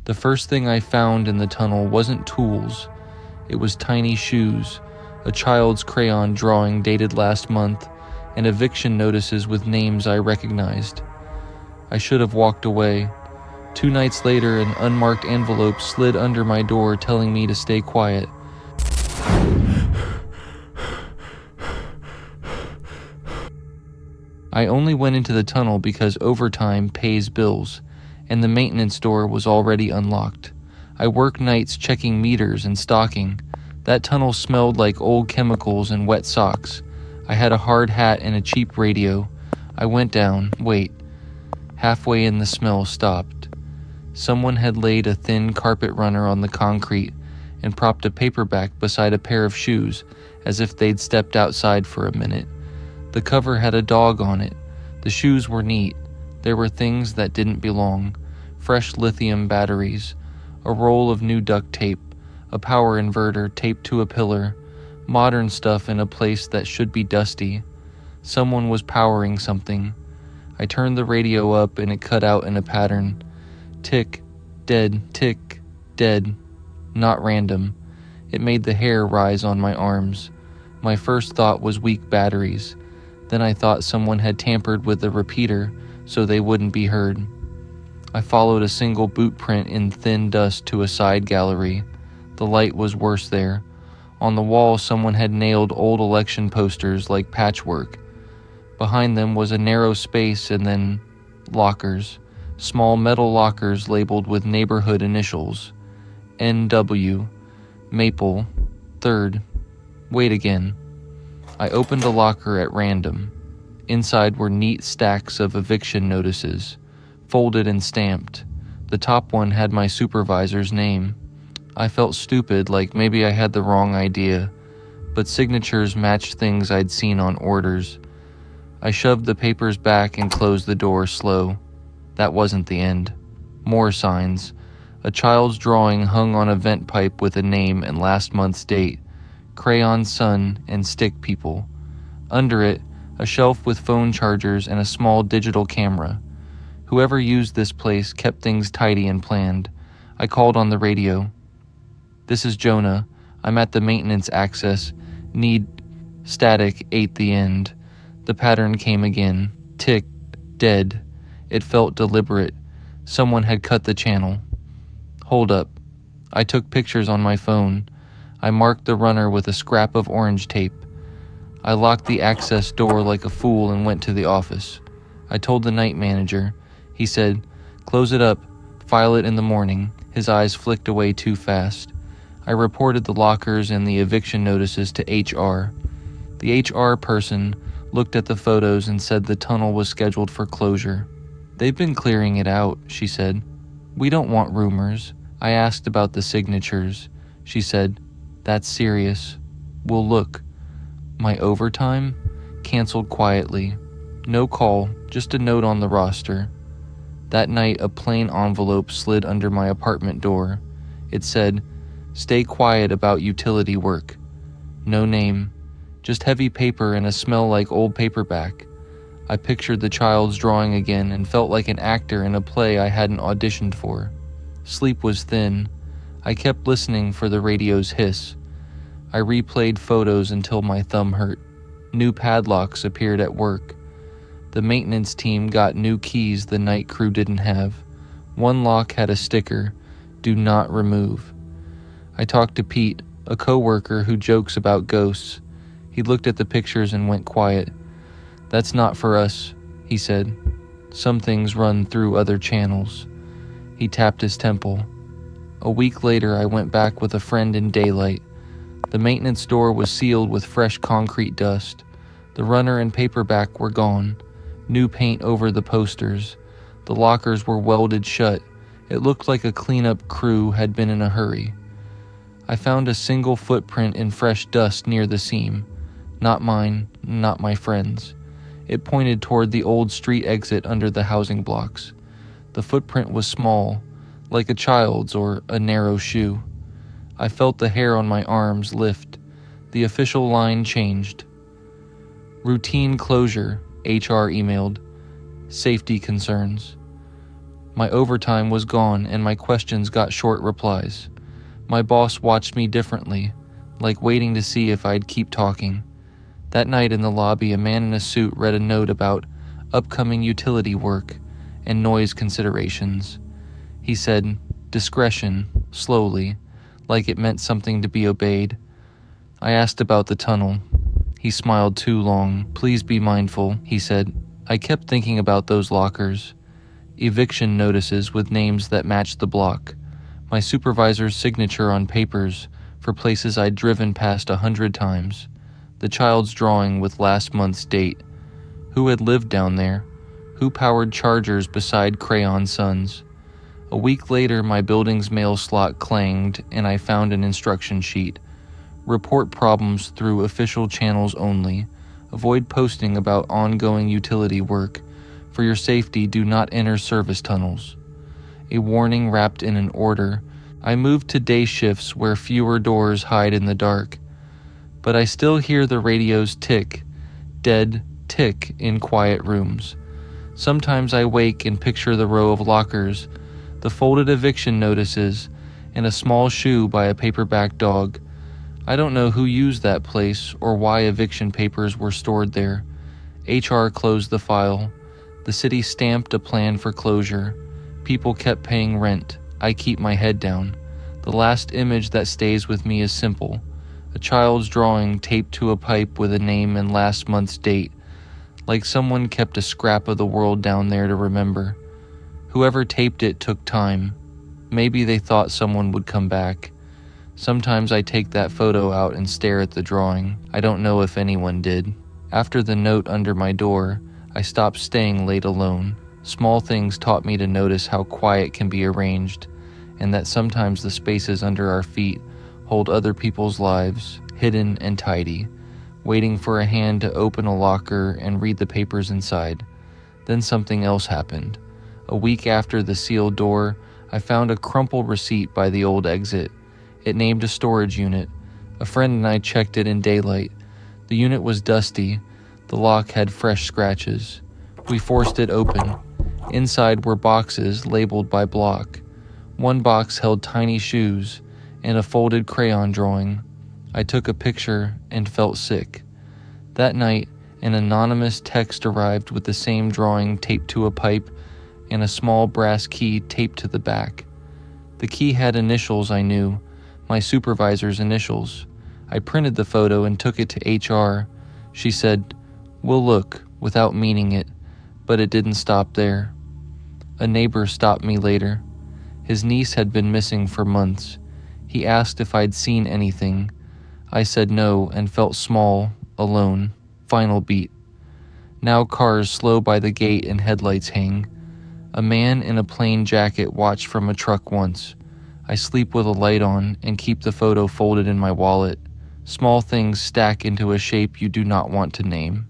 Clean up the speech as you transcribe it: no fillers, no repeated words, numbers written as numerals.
The first thing I found in the tunnel wasn't tools. It was tiny shoes, a child's crayon drawing dated last month, and eviction notices with names I recognized. I should have walked away. 2 nights later, an unmarked envelope slid under my door telling me to stay quiet. I only went into the tunnel because overtime pays bills, and the maintenance door was already unlocked. I work nights checking meters and stocking. That tunnel smelled like old chemicals and wet socks. I had a hard hat and a cheap radio. I went down. Wait. Halfway in, the smell stopped. Someone had laid a thin carpet runner on the concrete and propped a paperback beside a pair of shoes as if they'd stepped outside for a minute. The cover had a dog on it. The shoes were neat. There were things that didn't belong. Fresh lithium batteries, a roll of new duct tape, a power inverter taped to a pillar, modern stuff in a place that should be dusty. Someone was powering something. I turned the radio up and it cut out in a pattern. Tick, dead, tick, dead. Not random. It made the hair rise on my arms. My first thought was weak batteries. Then I thought someone had tampered with the repeater so they wouldn't be heard. I followed a single boot print in thin dust to a side gallery. The light was worse there. On the wall, someone had nailed old election posters like patchwork. Behind them was a narrow space and then lockers. Small metal lockers labeled with neighborhood initials. NW, Maple, 3rd. Wait again. I opened a locker at random. Inside were neat stacks of eviction notices, folded and stamped. The top one had my supervisor's name. I felt stupid, like maybe I had the wrong idea, but signatures matched things I'd seen on orders. I shoved the papers back and closed the door slow. That wasn't the end. More signs. A child's drawing hung on a vent pipe with a name and last month's date. Crayon Sun and Stick People. Under it, a shelf with phone chargers and a small digital camera. Whoever used this place kept things tidy and planned. I called on the radio. This is Jonah. I'm at the maintenance access. Need static 8 the end. The pattern came again. Tick, dead. It felt deliberate. Someone had cut the channel. Hold up. I took pictures on my phone. I marked the runner with a scrap of orange tape. I locked the access door like a fool and went to the office. I told the night manager. He said, "Close it up. File it in the morning." His eyes flicked away too fast. I reported the lockers and the eviction notices to HR. The HR person looked at the photos and said the tunnel was scheduled for closure. "They've been clearing it out," she said. "We don't want rumors." I asked about the signatures. She said, "That's serious. We'll look." My overtime? Canceled quietly. No call, just a note on the roster. That night, a plain envelope slid under my apartment door. It said, "Stay quiet about utility work." No name, just heavy paper and a smell like old paperback. I pictured the child's drawing again and felt like an actor in a play I hadn't auditioned for. Sleep was thin. I kept listening for the radio's hiss. I replayed photos until my thumb hurt. New padlocks appeared at work. The maintenance team got new keys the night crew didn't have. One lock had a sticker, "Do not remove." I talked to Pete, a coworker who jokes about ghosts. He looked at the pictures and went quiet. "That's not for us," he said. "Some things run through other channels." He tapped his temple. A week later, I went back with a friend in daylight. The maintenance door was sealed with fresh concrete dust. The runner and paperback were gone. New paint over the posters. The lockers were welded shut. It looked like a cleanup crew had been in a hurry. I found a single footprint in fresh dust near the seam. Not mine, not my friend's. It pointed toward the old street exit under the housing blocks. The footprint was small, like a child's or a narrow shoe. I felt the hair on my arms lift. The official line changed. "Routine closure," HR emailed. "Safety concerns." My overtime was gone and my questions got short replies. My boss watched me differently, like waiting to see if I'd keep talking. That night in the lobby, a man in a suit read a note about upcoming utility work and noise considerations. He said, "Discretion," slowly, like it meant something to be obeyed. I asked about the tunnel. He smiled too long. "Please be mindful," he said. I kept thinking about those lockers. Eviction notices with names that matched the block. My supervisor's signature on papers for places I'd driven past 100 times. The child's drawing with last month's date. Who had lived down there? Who powered chargers beside crayon suns? A week later, my building's mail slot clanged and I found an instruction sheet. Report problems through official channels only. Avoid posting about ongoing utility work. For your safety, do not enter service tunnels. A warning wrapped in an order. I moved to day shifts where fewer doors hide in the dark. But I still hear the radio's tick, dead tick in quiet rooms. Sometimes I wake and picture the row of lockers, the folded eviction notices, and a small shoe by a paperback dog. I don't know who used that place or why eviction papers were stored there. HR closed the file. The city stamped a plan for closure. People kept paying rent. I keep my head down. The last image that stays with me is simple. A child's drawing taped to a pipe with a name and last month's date, like someone kept a scrap of the world down there to remember. Whoever taped it took time. Maybe they thought someone would come back. Sometimes I take that photo out and stare at the drawing. I don't know if anyone did. After the note under my door, I stopped staying late alone. Small things taught me to notice how quiet can be arranged, and that sometimes the spaces under our feet hold other people's lives, hidden and tidy, waiting for a hand to open a locker and read the papers inside. Then something else happened. A week after the sealed door, I found a crumpled receipt by the old exit. It named a storage unit. A friend and I checked it in daylight. The unit was dusty. The lock had fresh scratches. We forced it open. Inside were boxes labeled by block. One box held tiny shoes and a folded crayon drawing. I took a picture and felt sick. That night, an anonymous text arrived with the same drawing taped to a pipe and a small brass key taped to the back. The key had initials I knew, my supervisor's initials. I printed the photo and took it to HR. She said, "We'll look," without meaning it, but it didn't stop there. A neighbor stopped me later. His niece had been missing for months. He asked if I'd seen anything. I said no and felt small, alone. Final beat. Now cars slow by the gate and headlights hang. A man in a plain jacket watched from a truck once. I sleep with a light on and keep the photo folded in my wallet. Small things stack into a shape you do not want to name.